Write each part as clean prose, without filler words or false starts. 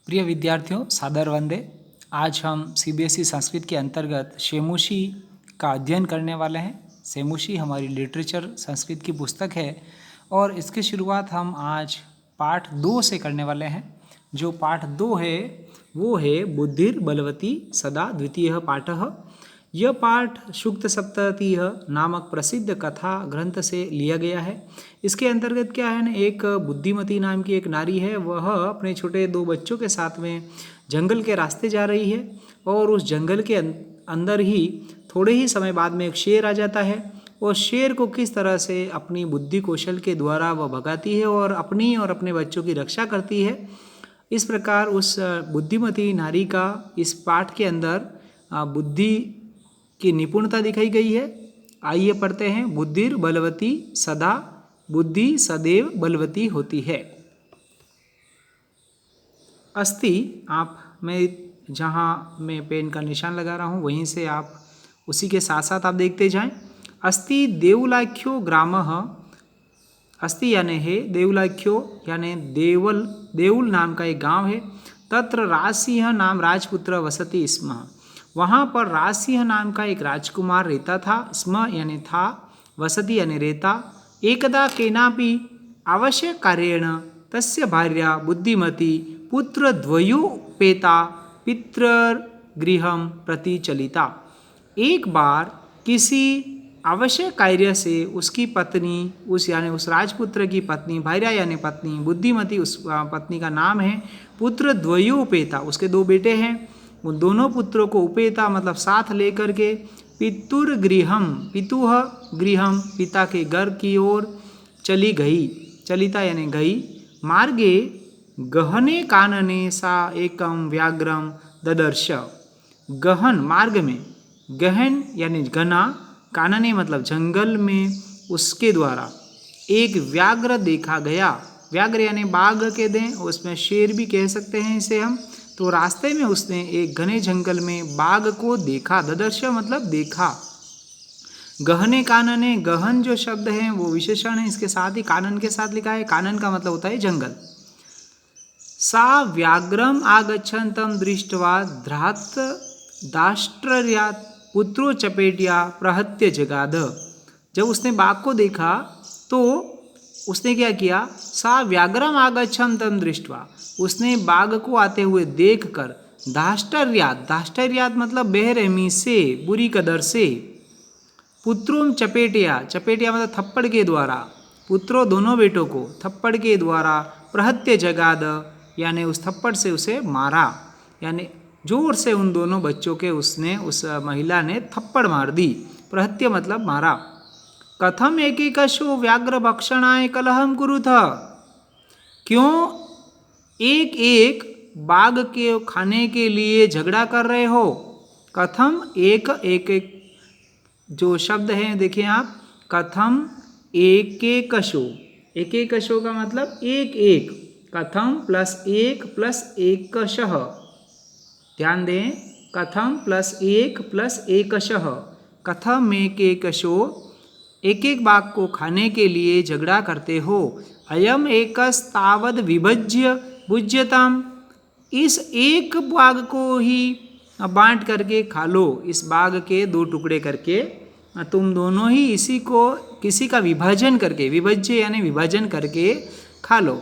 प्रिय विद्यार्थियों, सादर वंदे। आज हम सीबीएसई संस्कृत के अंतर्गत शेमुशी का अध्ययन करने वाले हैं। शेमुशी हमारी लिटरेचर संस्कृत की पुस्तक है और इसकी शुरुआत हम आज पाठ 2 से करने वाले हैं। जो पाठ 2 है वो है बुद्धिर बलवती सदा द्वितीय पाठः। यह पाठ शुक्त सप्ततीय नामक प्रसिद्ध कथा ग्रंथ से लिया गया है। इसके अंतर्गत क्या है ना, एक बुद्धिमती नाम की एक नारी है। वह अपने छोटे 2 बच्चों के साथ में जंगल के रास्ते जा रही है और उस जंगल के अंदर ही थोड़े ही समय बाद में एक शेर आ जाता है। और शेर को किस तरह से अपनी बुद्धि कौशल के द्वारा वह भगाती है और अपनी और अपने बच्चों की रक्षा करती है। इस प्रकार उस बुद्धिमती नारी का इस पाठ के अंदर बुद्धि की निपुणता दिखाई गई है। आइए पढ़ते हैं। बुद्धिर बलवती सदा, बुद्धि सदैव बलवती होती है। अस्ति, मैं जहाँ मैं पेन का निशान लगा रहा हूँ वहीं से आप उसी के साथ साथ आप देखते जाएं। अस्ति देवलाख्यो ग्रामः, अस्ति यानी है, देवलाख्यो यानी देउल नाम का एक गांव है। तत्र राजसिंह नाम राजपुत्र वसति स्म, वहाँ पर राजसिंह नाम का एक राजकुमार रहता था। स्म यानी था, वसति यानी रहता। एकदा केनापि आवश्यक कार्येण तस्य भार्या बुद्धिमती पुत्रद्वयोपेता पितृगृहं प्रति चलिता। एक बार किसी आवश्यक कार्य से उसकी पत्नी, उस राजपुत्र की पत्नी, भार्या यानी पत्नी, बुद्धिमती उस पत्नी का नाम है, पुत्रद्वयोपेता, उसके 2 बेटे हैं, उन दोनों पुत्रों को उपेता मतलब साथ लेकर के पितुर्गृहम, पितुह गृहम पिता के घर की ओर चली गई। चलिता यानी गई। मार्गे गहने कानने सा एकम व्याघ्रम ददर्श, गहन मार्ग में, गहन यानी घना, कानने मतलब जंगल में, उसके द्वारा एक व्याघ्र देखा गया। व्याघ्र यानी बाघ के दें, उसमें शेर भी कह सकते हैं इसे हम। तो रास्ते में उसने एक घने जंगल में बाघ को देखा। ददर्श मतलब देखा। गहने कानने, गहन जो शब्द है वो विशेषण है, इसके साथ ही कानन के साथ लिखा है। कानन का मतलब होता है जंगल। सा व्याघ्रम आगच्छन्तं दृष्ट्वा ध्रात दाष्ट्र्यात् पुत्रो चपेटिया प्रहत्य जगाद। जब उसने बाघ को देखा तो उसने क्या किया, सा व्याघ्रम आगच्छन्तं दृष्ट्वा, उसने बाघ को आते हुए देखकर दाष्ट्र्यात्, दाष्ट्र्यात् मतलब बेरहमी से, बुरी कदर से, पुत्रों चपेटिया, चपेटिया मतलब थप्पड़ के द्वारा, पुत्रों दोनों बेटों को थप्पड़ के द्वारा, प्रहत्य जगाद यानी उस थप्पड़ से उसे मारा, यानी जोर से उन दोनों बच्चों के उसने, उस महिला ने थप्पड़ मार दी। प्रहत्य मतलब मारा। कथम एकेकशो व्याघ्र भक्षणाय कलहम कुरुथ, क्यों एक एक बाघ के खाने के लिए झगड़ा कर रहे हो। कथम एक एक जो शब्द है देखिए आप, कथम एकेकशो, एकेकशो का मतलब एक एक, कथम प्लस एक प्लस एकशः, ध्यान दें, कथम प्लस एक प्लस एकशः, कथम एकेकशो, एक एक बाघ को खाने के लिए झगड़ा करते हो। अयम एकस्तावद विभज्य भुज्यताम, इस एक बाघ को ही बांट करके खा लो, इस बाघ के 2 टुकड़े करके तुम दोनों ही इसी को किसी का विभाजन करके, विभज्य यानी विभाजन करके खा लो।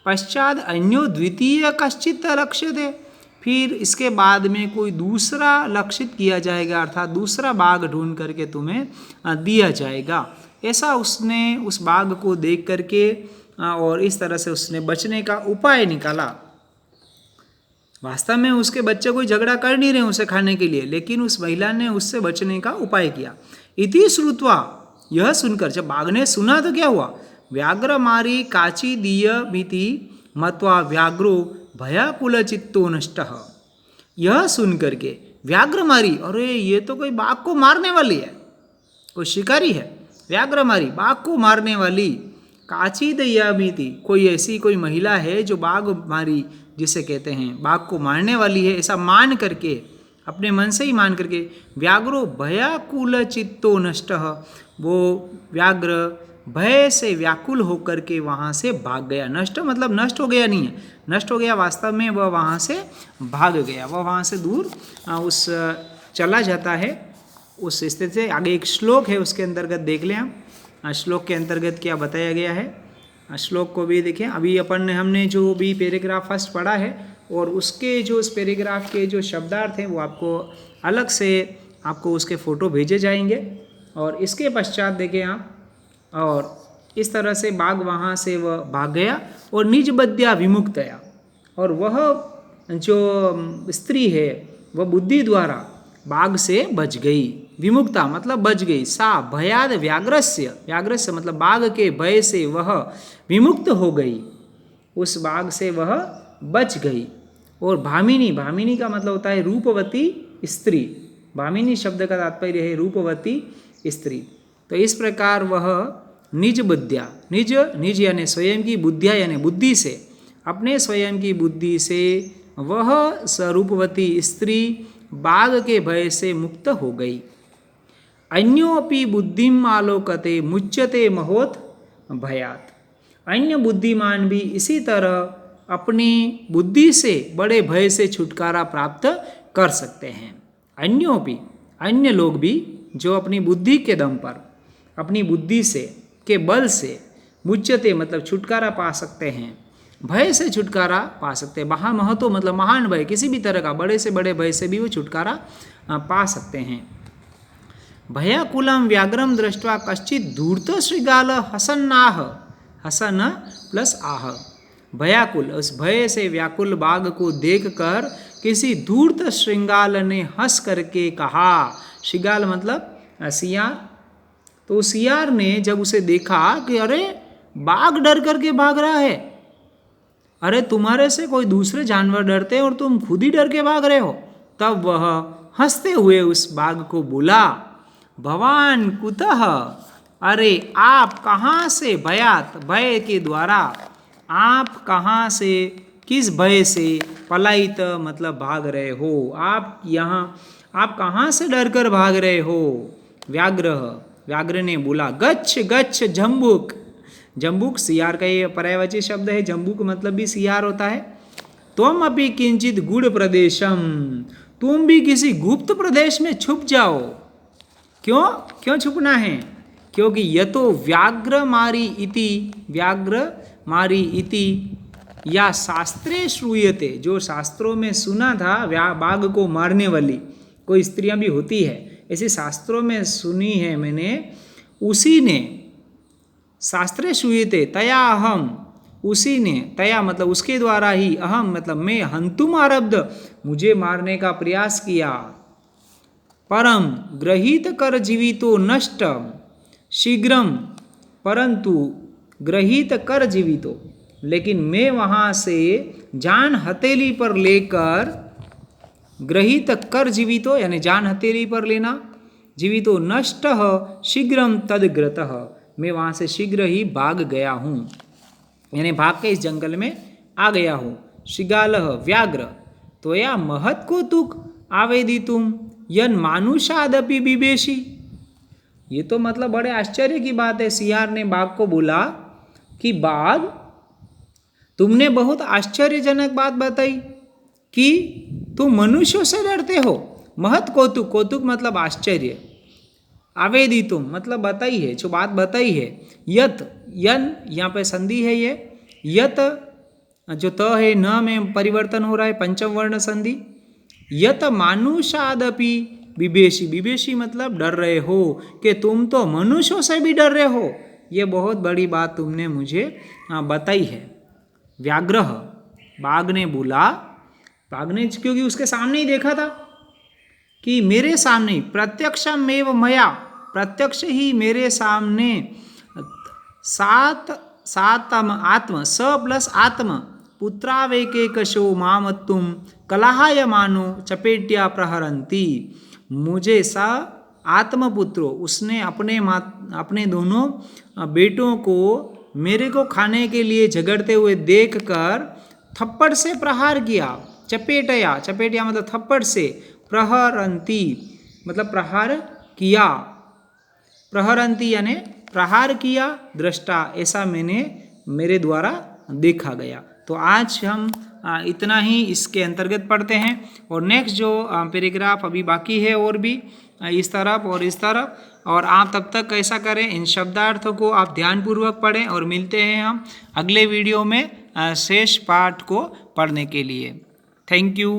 पश्चात अन्यो द्वितीय कश्चित लक्ष्यते, फिर इसके बाद में कोई दूसरा लक्षित किया जाएगा, अर्थात दूसरा बाघ ढूंढ करके तुम्हें दिया जाएगा। ऐसा उसने उस बाघ को देख करके और इस तरह से उसने बचने का उपाय निकाला। वास्तव में उसके बच्चे कोई झगड़ा कर नहीं रहे उसे खाने के लिए, लेकिन उस महिला ने उससे बचने का उपाय किया। इति श्रुत्वा, यह सुनकर, जब बाघ ने सुना तो क्या हुआ, व्याघ्र मारी काची दीय भीति मत्वा व्याघ्रो भयाकुल चित्तो नष्टः, यह सुन करके व्याघ्र मारी, अरे ये तो कोई बाघ को मारने वाली है, कोई शिकारी है, व्याघ्र मारी बाघ को मारने वाली, काची दया भीति, कोई ऐसी कोई महिला है जो बाघ मारी जिसे कहते हैं बाघ को मारने वाली है, ऐसा मान करके, अपने मन से ही मान करके, व्याघ्रो भयाकुल चित्तो नष्टः, वो व्याघ्र भय से व्याकुल होकर के वहाँ से भाग गया। नष्ट मतलब नष्ट हो गया नहीं है, नष्ट हो गया वास्तव में, वह वहाँ से भाग गया, वह वहाँ से दूर उस चला जाता है उस स्थिति से। आगे एक श्लोक है, उसके अंतर्गत देख लें हम श्लोक के अंतर्गत क्या बताया गया है। श्लोक को भी देखें। अभी हमने जो भी पैराग्राफ फर्स्ट पढ़ा है और उसके जो उस पैराग्राफ के जो शब्दार्थ हैं वो आपको अलग से आपको उसके फ़ोटो भेजे जाएंगे। और इसके पश्चात देखें आप, और इस तरह से बाघ वहाँ से वह भाग गया और निज बद्या विमुक्तया, और वह जो स्त्री है वह बुद्धि द्वारा बाघ से बच गई। विमुक्ता मतलब बच गई। सा भयाद व्याघ्रस्य, व्याघ्रस्य मतलब बाघ के भय से वह विमुक्त हो गई, उस बाघ से वह बच गई। और भामिनी, भामिनी का मतलब होता है रूपवती स्त्री। भामिनी शब्द का तात्पर्य है रूपवती स्त्री। तो इस प्रकार वह निज बुद्धिया, निज निज यानी स्वयं की, बुद्धिया यानी बुद्धि से, अपने स्वयं की बुद्धि से वह स्वरूपवती स्त्री बाघ के भय से मुक्त हो गई। अन्योपि बुद्धिम आलोकते मुच्यते महोत भयात। अन्य बुद्धिमान भी इसी तरह अपनी बुद्धि से बड़े भय से छुटकारा प्राप्त कर सकते हैं। अन्योपि, अन्य लोग भी जो अपनी बुद्धि के दम पर, अपनी बुद्धि से के बल से, मुच्यते मतलब छुटकारा पा सकते हैं, भय से छुटकारा पा सकते हैं। महा महतो मतलब महान भय, किसी भी तरह का बड़े से बड़े भय से भी वो छुटकारा पा सकते हैं। भयाकुलम व्याघ्रम दृष्ट्वा कश्चित धूर्त श्रृगाल हसन्नाह, हसन प्लस आह, भयाकुल उस भय से व्याकुल बाघ को देखकर किसी धूर्त श्रृंगाल ने हंस करके कहा। श्रृगाल मतलब सियार। तो सियार ने जब उसे देखा कि अरे बाघ डर करके भाग रहा है, अरे तुम्हारे से कोई दूसरे जानवर डरते हैं और तुम खुद ही डर के भाग रहे हो, तब वह हंसते हुए उस बाघ को बोला, भवान कुतः, अरे आप कहाँ से, भयात भय के द्वारा, आप कहाँ से, किस भय से, पलायित मतलब भाग रहे हो, आप यहाँ, आप कहाँ से डर कर भाग रहे हो। व्याघ्र, व्याघ्र ने बोला, गच्छ गच्छ जम्बुक, जम्बुक सियार का ये पर्यायवाची शब्द है, जम्बुक मतलब भी सियार होता है। तुम अभी किंचित गुड़ प्रदेशम, तुम भी किसी गुप्त प्रदेश में छुप जाओ। क्यों, क्यों छुपना है, क्योंकि यतो व्याघ्र मारी इति, व्याघ्र मारी इति या शास्त्रे श्रूयते, जो शास्त्रों में सुना था बाघ को मारने वाली कोई स्त्रियां भी होती है, ऐसे शास्त्रों में सुनी है मैंने, उसी ने, शास्त्रे श्रूयते तया अहम, उसी ने, तया मतलब उसके द्वारा ही, अहम मतलब मैं, हंतुम आरब्ध मुझे मारने का प्रयास किया। परम गृहीत कर जीवितो नष्ट शीघ्रम, परंतु गृहीत कर जीवितो, लेकिन मैं वहाँ से जान हथेली पर लेकर, गृहीत कर जीवितो यानी जान हथेली पर लेना, जीवितो नष्ट शीघ्रम तदग्रतः, मैं वहाँ से शीघ्र ही भाग गया हूँ, यानी भाग के इस जंगल में आ गया हूँ। श्रृगाल व्याघ्र त्वया महत् कौतुक आवेदितुम यन मानुषादपि बिभेषि, ये तो मतलब बड़े आश्चर्य की बात है। सियार ने बाघ को बोला कि बाघ तुमने बहुत आश्चर्यजनक बात बताई कि तुम मनुष्यों से डरते हो। महत् कौतुक, कौतुक मतलब आश्चर्य, आवेदितुम मतलब बताई है, जो बात बताई है। यत, यन यहाँ पे संधि है, ये यत जो त है न में परिवर्तन हो रहा है, पंचम वर्ण संधि। यत मानुषादपि बिभेषि, बिभेषि मतलब डर रहे हो, कि तुम तो मनुष्यों से भी डर रहे हो, ये बहुत बड़ी बात तुमने मुझे बताई है। व्याघ्र बाघ ने बोला, बाघ ने क्योंकि उसके सामने ही देखा था कि मेरे सामने प्रत्यक्षमेव मया, प्रत्यक्ष ही मेरे सामने सातम आत्म, स प्लस आत्म पुत्रावेकेकशो मामत्तुम कलहायमानो चपेट्या प्रहरंती, मुझे स आत्मपुत्रो, उसने अपने दोनों बेटों को मेरे को खाने के लिए झगड़ते हुए देखकर थप्पड़ से प्रहार किया। चपेटया, चपेटया मतलब थप्पड़ से, प्रहरंती मतलब प्रहार किया, प्रहरंती यानी प्रहार किया दृष्टा, ऐसा मेरे द्वारा देखा गया। तो आज हम इतना ही इसके अंतर्गत पढ़ते हैं और नेक्स्ट जो पैराग्राफ अभी बाकी है और भी इस तरफ और इस तरफ, और आप तब तक कैसा करें, इन शब्दार्थों को आप ध्यानपूर्वक पढ़ें और मिलते हैं हम अगले वीडियो में शेष पाठ को पढ़ने के लिए। Thank you.